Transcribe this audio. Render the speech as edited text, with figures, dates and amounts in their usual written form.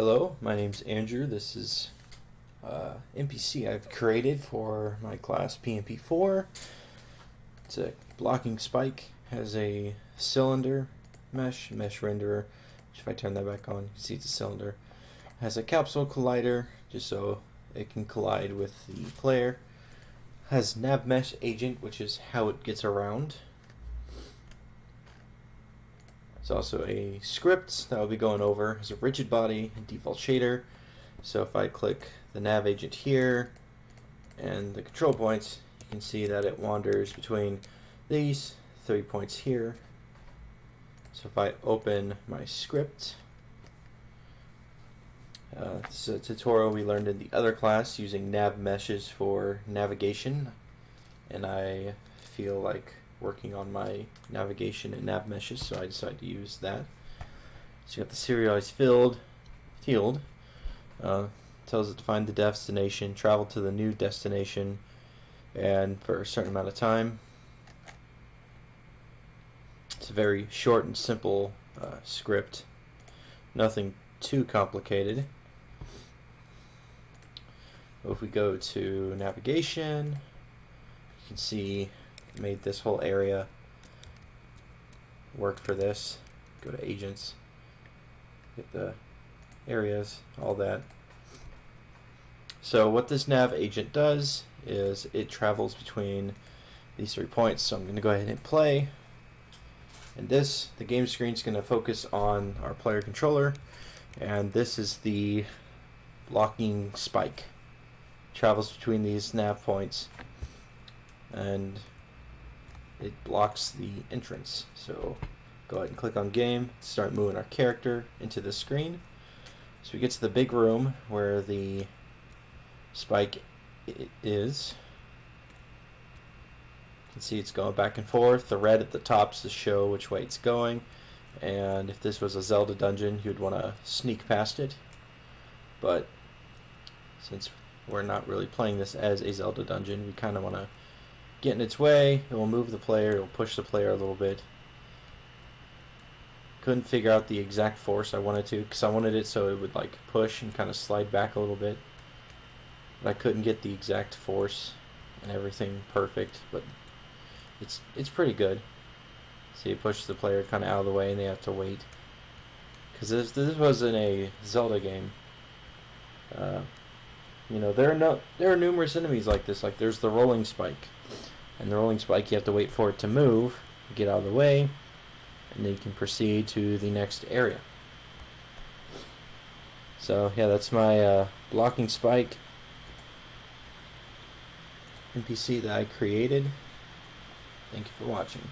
Hello, my name's Andrew. This is NPC I've created for my class PNP4. It's a blocking spike, has a cylinder mesh renderer, which if I turn that back on, you can see it's a cylinder. Has a capsule collider, just so it can collide with the player. Has nav mesh agent, which is how it gets around. There's also a script that I'll be going over. Has a rigid body and default shader. So if I click the nav agent here and the control points, you can see that it wanders between these 3 points here. So if I open my script, this is a tutorial we learned in the other class using nav meshes for navigation, and I feel like working on my navigation and nav meshes, so I decided to use that. So you got the serialized field tells it to find the destination, travel to the new destination, and for a certain amount of time. It's a very short and simple script, nothing too complicated. If we go to navigation, you can see it made this whole area work for this. Go to agents, get the areas, all that. So what this nav agent does is it travels between these 3 points. So I'm going to go ahead and hit play. And the game screen is going to focus on our player controller, and this is the blocking spike. Travels between these nav points, and it blocks the entrance. So go ahead and click on game, start moving our character into the screen. So we get to the big room where the spike is. You can see it's going back and forth. The red at the top is to show which way it's going, and if this was a Zelda dungeon, you'd want to sneak past it. But since we're not really playing this as a Zelda dungeon, we kind of want to get in its way. It will move the player, it will push the player a little bit. Couldn't figure out the exact force I wanted to, because I wanted it so it would like push and kind of slide back a little bit. But I couldn't get the exact force and everything perfect, but it's pretty good. See, it pushes the player kind of out of the way and they have to wait. Because this wasn't a Zelda game. There are numerous enemies like this. Like there's the rolling spike, and the rolling spike you have to wait for it to move, get out of the way, and then you can proceed to the next area. So yeah, that's my blocking spike NPC that I created. Thank you for watching.